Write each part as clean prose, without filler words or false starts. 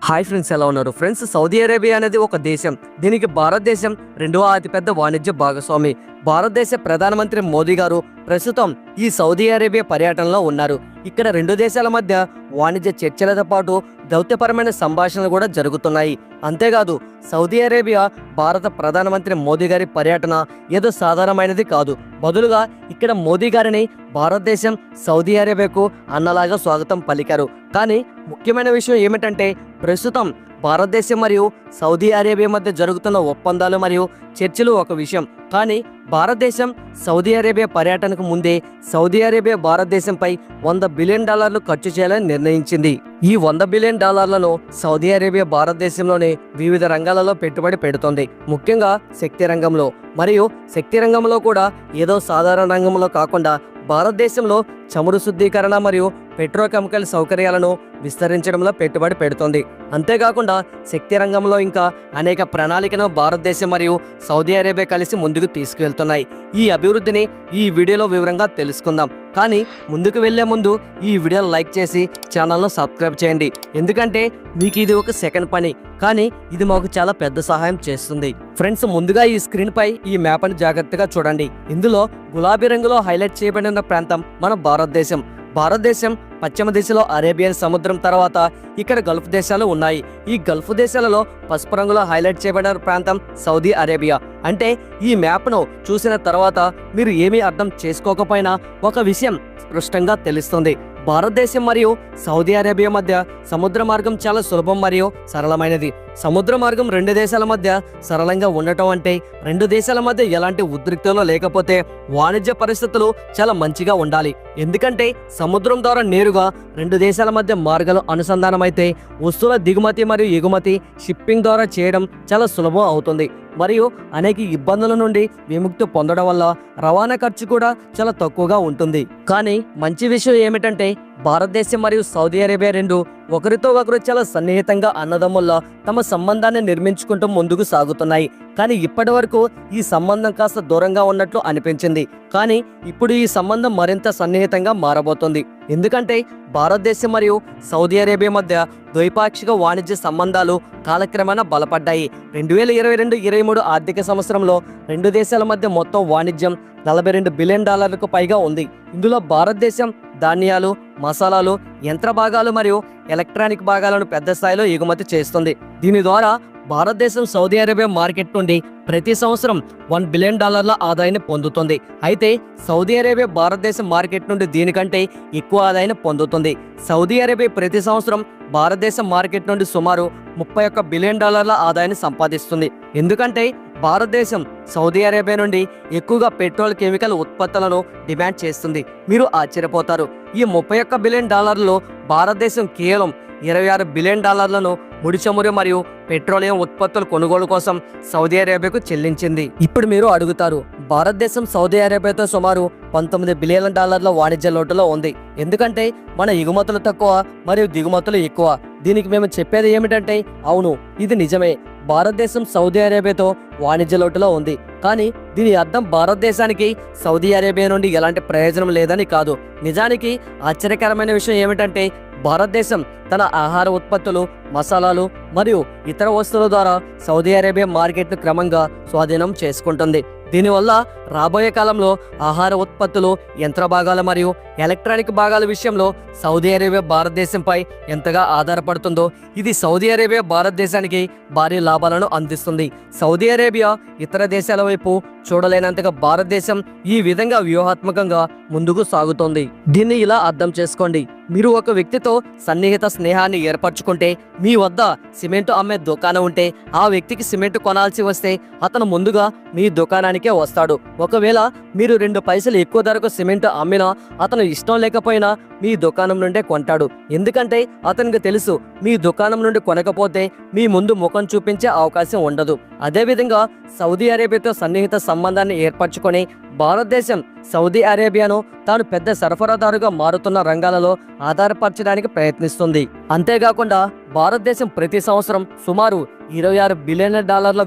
Hi friends, ఎలా ఉన్నారు friends? Saudi Arabia అనేది ఒక దేశం. దీనికి భారతదేశం రెండవ అతిపెద్ద వాణిజ్య భాగస్వామి. భారతదేశ ప్రధానమంత్రి మోదీ గారు ప్రస్తుతం ఈ సౌదీ అరేబియా పర్యటనలో ఉన్నారు. ఇక్కడ రెండు దేశాల మధ్య వాణిజ్య చర్చలతో పాటు దౌత్యపరమైన సంభాషణలు కూడా జరుగుతున్నాయి. అంతేకాదు సౌదీ అరేబియా భారత ప్రధానమంత్రి మోదీ గారి పర్యటన ఏదో సాధారణమైనది కాదు. బదులుగా ఇక్కడ మోదీ గారిని భారతదేశం సౌదీ అరేబియాకు అన్నలాగా స్వాగతం పలికారు. కానీ ముఖ్యమైన విషయం ఏమిటంటే ప్రస్తుతం భారతదేశం మరియు సౌదీ అరేబియా మధ్య జరుగుతున్న ఒప్పందాలు మరియు చర్చలు ఒక విషయం. కానీ భారతదేశం సౌదీ అరేబియా పర్యటనకు ముందే సౌదీ అరేబియా భారతదేశంపై $100 బిలియన్ ఖర్చు చేయాలని నిర్ణయించింది. ఈ $100 బిలియన్ సౌదీ అరేబియా భారతదేశంలోని వివిధ రంగాలలో పెట్టుబడి పెడుతోంది. ముఖ్యంగా శక్తి రంగంలో. మరియు శక్తి రంగంలో కూడా ఏదో సాధారణ రంగంలో కాకుండా భారతదేశంలో చమురు శుద్ధీకరణ మరియు పెట్రోకెమికల్ సౌకర్యాలను విస్తరించడంలో పెట్టుబడి పెడుతోంది. అంతేకాకుండా శక్తి రంగంలో ఇంకా అనేక ప్రణాళికను భారతదేశం మరియు సౌదీ అరేబియా కలిసి ముందుకు తీసుకువెళ్తున్నాయి. ఈ అభివృద్ధిని ఈ వీడియోలో వివరంగా తెలుసుకుందాం. కానీ ముందుకు వెళ్లే ముందు ఈ వీడియోను లైక్ చేసి ఛానల్ను సబ్స్క్రైబ్ చేయండి. ఎందుకంటే మీకు ఇది ఒక సెకండ్ పని, కానీ ఇది మాకు చాలా పెద్ద సహాయం చేస్తుంది. ఫ్రెండ్స్, ముందుగా ఈ స్క్రీన్ పై ఈ మ్యాప్ ని జాగ్రత్తగా చూడండి. ఇందులో గులాబీ రంగులో హైలైట్ చేయబడిన ప్రాంతం మన భారతదేశం. భారతదేశం పశ్చిమ దిశలో అరేబియన్ సముద్రం తర్వాత ఇక్కడ గల్ఫ్ దేశాలు ఉన్నాయి. ఈ గల్ఫ్ దేశాలలో పసుపు రంగులో హైలైట్ చేయబడిన ప్రాంతం సౌదీ అరేబియా. అంటే ఈ మ్యాప్ను చూసిన తర్వాత మీరు ఏమీ అర్థం చేసుకోకపోయినా ఒక విషయం స్పష్టంగా తెలుస్తుంది. భారతదేశం మరియు సౌదీ అరేబియా మధ్య సముద్ర మార్గం చాలా సులభం మరియు సరళమైనది. సముద్ర మార్గం రెండు దేశాల మధ్య సరళంగా ఉండటం అంటే రెండు దేశాల మధ్య ఎలాంటి ఉద్రిక్తలు లేకపోతే వాణిజ్య పరిస్థితులు చాలా మంచిగా ఉండాలి. ఎందుకంటే సముద్రం ద్వారా నేరుగా రెండు దేశాల మధ్య మార్గాలు అనుసంధానమైతే వస్తువుల దిగుమతి మరియు ఎగుమతి షిప్పింగ్ ద్వారా చేయడం చాలా సులభం అవుతుంది. మరియు అనేక ఇబ్బందుల నుండి విముక్తి పొందడం వల్ల రవాణా ఖర్చు కూడా చాలా తక్కువగా ఉంటుంది. కానీ మంచి విషయం ఏమిటంటే భారతదేశం మరియు సౌదీ అరేబియా రెండు ఒకరితో ఒకరు చాలా సన్నిహితంగా అన్నదమ్ముల్లా తమ సంబంధాన్ని నిర్మించుకుంటూ ముందుకు సాగుతున్నాయి. కానీ ఇప్పటి వరకు ఈ సంబంధం కాస్త దూరంగా ఉన్నట్లు అనిపించింది. కానీ ఇప్పుడు ఈ సంబంధం మరింత సన్నిహితంగా మారబోతోంది. ఎందుకంటే భారతదేశం మరియు సౌదీ అరేబియా మధ్య ద్వైపాక్షిక వాణిజ్య సంబంధాలు కాలక్రమేణా బలపడ్డాయి. 2022-23 ఆర్థిక సంవత్సరంలో రెండు దేశాల మధ్య మొత్తం వాణిజ్యం $42 బిలియన్ పైగా ఉంది. ఇందులో భారతదేశం ధాన్యాలు, మసాలాలు, యంత్ర భాగాలు మరియు ఎలక్ట్రానిక్ భాగాలను పెద్ద స్థాయిలో ఎగుమతి చేస్తుంది. దీని ద్వారా భారతదేశం సౌదీ అరేబియా మార్కెట్ నుండి ప్రతి సంవత్సరం $1 బిలియన్ ఆదాయాన్ని పొందుతుంది. అయితే సౌదీ అరేబియా భారతదేశం మార్కెట్ నుండి దీనికంటే ఎక్కువ ఆదాయాన్ని పొందుతుంది. సౌదీ అరేబియా ప్రతి సంవత్సరం భారతదేశం మార్కెట్ నుండి సుమారు $31 బిలియన్ ఆదాయాన్ని సంపాదిస్తుంది. ఎందుకంటే భారతదేశం సౌదీ అరేబియా నుండి ఎక్కువగా పెట్రోల్ కెమికల్ ఉత్పత్తులను డిమాండ్ చేస్తుంది. మీరు ఆశ్చర్యపోతారు, ఈ $31 బిలియన్ భారతదేశం కేవలం $26 బిలియన్ ముడి చమురు మరియు పెట్రోలియం ఉత్పత్తుల కొనుగోలు కోసం సౌదీ అరేబియాకు చెల్లించింది. ఇప్పుడు మీరు అడుగుతారు, భారతదేశం సౌదీ అరేబియాతో సుమారు $19 బిలియన్ వాణిజ్య లోటులో ఉంది. ఎందుకంటే మన ఎగుమతులు తక్కువ మరియు దిగుమతులు ఎక్కువ. దీనికి మేము చెప్పేది ఏమిటంటే అవును, ఇది నిజమే. భారతదేశం సౌదీ అరేబియాతో వాణిజ్య లోటులో ఉంది. కానీ దీని అర్థం భారతదేశానికి సౌదీ అరేబియా నుండి ఎలాంటి ప్రయోజనం లేదని కాదు. నిజానికి ఆశ్చర్యకరమైన విషయం ఏమిటంటే భారతదేశం తన ఆహార ఉత్పత్తులు, మసాలాలు మరియు ఇతర వస్తువుల ద్వారా సౌదీ అరేబియా మార్కెట్ను క్రమంగా స్వాధీనం చేసుకుంటుంది. దీనివల్ల రాబోయే కాలంలో ఆహార ఉత్పత్తులు, యంత్ర భాగాలు మరియు ఎలక్ట్రానిక్ భాగాల విషయంలో సౌదీ అరేబియా భారతదేశంపై ఎంతగా ఆధారపడుతుందో ఇది సౌదీ అరేబియా భారతదేశానికి భారీ లాభాలను అందిస్తుంది. సౌదీ అరేబియా ఇతర దేశాల వైపు చూడలేనంతగా భారతదేశం ఈ విధంగా వ్యూహాత్మకంగా ముందుకు సాగుతోంది. దీన్ని ఇలా అర్థం చేసుకోండి. మీరు ఒక వ్యక్తితో సన్నిహిత స్నేహాన్ని ఏర్పరచుకుంటే మీ వద్ద సిమెంట్ అమ్మే దుకాణం ఉంటే ఆ వ్యక్తికి సిమెంట్ కొనాల్సి వస్తే అతను ముందుగా మీ దుకాణానికే వస్తాడు. ఒకవేళ మీరు 2 పైసలు ఎక్కువ ధరకు సిమెంట్ అమ్మినా అతను ఇష్టం లేకపోయినా మీ దుకాణం నుండే కొంటాడు. ఎందుకంటే అతనికి తెలుసు మీ దుకాణం నుండి కొనకపోతే మీ ముందు ముఖం చూపించే అవకాశం ఉండదు. అదేవిధంగా సౌదీ అరేబియాతో సన్నిహిత సంబంధాన్ని ఏర్పరచుకొని భారతదేశం సౌదీ అరేబియాను తాను పెద్ద సరఫరాదారుగా మారుతున్న రంగాలలో ఆధారపరచడానికి ప్రయత్నిస్తుంది. అంతేకాకుండా భారతదేశం ప్రతి సంవత్సరం సుమారు $26 బిలియన్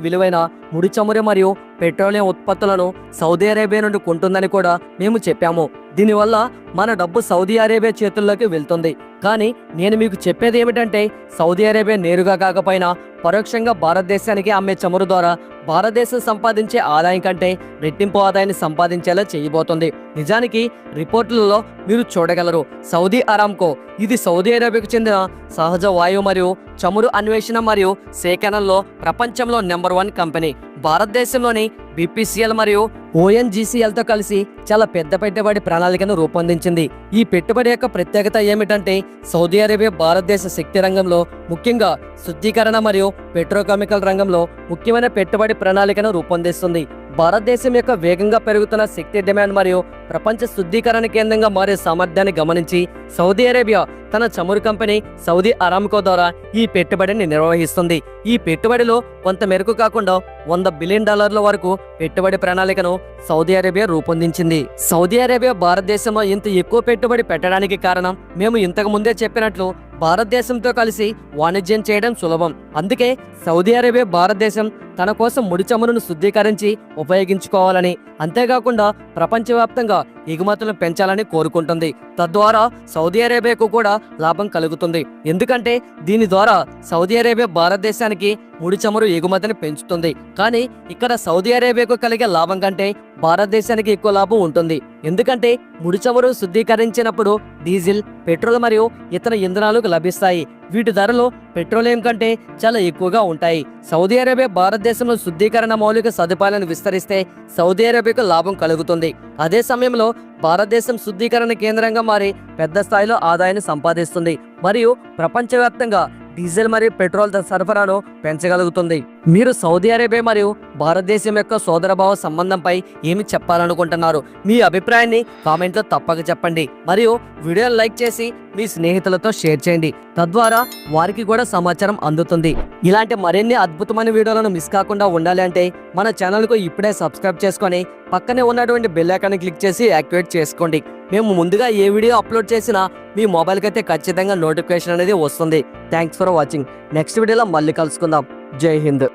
విలువైన ముడి చమురు మరియు పెట్రోలియం ఉత్పత్తులను సౌదీ అరేబియా నుండి కొంటుందని కూడా మేము చెప్పాము. దీనివల్ల మన డబ్బు సౌదీ అరేబియా చేతుల్లోకి వెళ్తుంది. కానీ నేను మీకు చెప్పేది ఏమిటంటే సౌదీ అరేబియా నేరుగా కాకపోయినా పరోక్షంగా భారతదేశానికి అమ్మే చమురు ద్వారా భారతదేశం సంపాదించే ఆదాయం కంటే రెట్టింపు ఆదాయాన్ని సంపాదించేలా చేయబోతుంది. నిజానికి రిపోర్టులలో మీరు చూడగలరు, సౌదీ అరామ్కో ఇది సౌదీ అరేబియాకు చెందిన సహజ వాయువు మరియు చమురు అన్వేషణ మరియు సేకరణలో ప్రపంచంలో నెంబర్ 1 కంపెనీ. భారతదేశంలోని BPCL మరియు ONGCLతో కలిసి చాలా పెద్ద పెట్టుబడి ప్రణాళికను రూపొందించింది. ఈ పెట్టుబడి యొక్క ప్రత్యేకత ఏమిటంటే సౌదీ అరేబియా భారతదేశ శక్తి రంగంలో ముఖ్యంగా శుద్ధీకరణ మరియు పెట్రోకెమికల్ రంగంలో ముఖ్యమైన పెట్టుబడి ప్రణాళికను రూపొందిస్తుంది. భారతదేశం యొక్క వేగంగా పెరుగుతున్న శక్తి డిమాండ్ మరియు ప్రపంచ శుద్ధీకరణ కేంద్రంగా మారే సామర్థ్యాన్ని గమనించి సౌదీ అరేబియా తన చమురు కంపెనీ సౌదీ అరామ్కో ద్వారా ఈ పెట్టుబడిని నిర్వహిస్తుంది. ఈ పెట్టుబడిలో కొంత మేరకు కాకుండా $100 బిలియన్ వరకు పెట్టుబడి ప్రణాళికను సౌదీ అరేబియా రూపొందించింది. సౌదీ అరేబియా భారతదేశంలో ఇంత ఎక్కువ పెట్టుబడి పెట్టడానికి కారణం మేము ఇంతకు ముందే చెప్పినట్లు భారతదేశంతో కలిసి వాణిజ్యం చేయడం సులభం. అందుకే సౌదీ అరేబియా భారతదేశం తన కోసం ముడి చమురును శుద్ధీకరించి ఉపయోగించుకోవాలని, అంతేకాకుండా ప్రపంచవ్యాప్తంగా ఎగుమతులను పెంచాలని కోరుకుంటుంది. తద్వారా సౌదీ అరేబియాకు కూడా లాభం కలుగుతుంది. ఎందుకంటే దీని ద్వారా సౌదీ అరేబియా భారతదేశానికి ముడి చమురు ఎగుమతిని పెంచుతుంది. కానీ ఇక్కడ సౌదీ అరేబియాకు కలిగే లాభం కంటే భారతదేశానికి ఎక్కువ లాభం ఉంటుంది. ఎందుకంటే ముడి చమురు శుద్ధీకరించినప్పుడు డీజిల్, పెట్రోల్ మరియు ఇతర ఇంధనాలు లభిస్తాయి. వీటి ధరలు పెట్రోలియం కంటే చాలా ఎక్కువగా ఉంటాయి. సౌదీ అరేబియా భారతదేశంలో శుద్ధీకరణ మౌలిక సదుపాయాలను విస్తరిస్తే సౌదీ అరేబియాకు లాభం కలుగుతుంది. అదే సమయంలో భారతదేశం శుద్ధీకరణ కేంద్రంగా మారి పెద్ద స్థాయిలో ఆదాయాన్ని సంపాదిస్తుంది మరియు ప్రపంచవ్యాప్తంగా డీజిల్ మరియు పెట్రోల్ సరఫరాను పెంచగలుగుతుంది. మీరు సౌదీ అరేబియా మరియు భారతదేశం యొక్క సోదరభావ సంబంధంపై ఏమి చెప్పాలనుకుంటున్నారు? మీ అభిప్రాయాన్ని కామెంట్లో తప్పక చెప్పండి మరియు వీడియోని లైక్ చేసి మీ స్నేహితులతో షేర్ చేయండి. తద్వారా వారికి కూడా సమాచారం అందుతుంది. ఇలాంటి మరిన్ని అద్భుతమైన వీడియోలను మిస్ కాకుండా ఉండాలి అంటే మన ఛానల్కు ఇప్పుడే సబ్స్క్రైబ్ చేసుకొని పక్కనే ఉన్నటువంటి బెల్ ఐకాన్ని క్లిక్ చేసి యాక్టివేట్ చేసుకోండి. మేము ముందుగా ఏ వీడియో అప్లోడ్ చేసినా మీ మొబైల్కి అయితే ఖచ్చితంగా నోటిఫికేషన్ అనేది వస్తుంది. Thanks for watching. నెక్స్ట్ వీడియోలో మళ్ళీ కలుసుకుందాం. జై హింద్.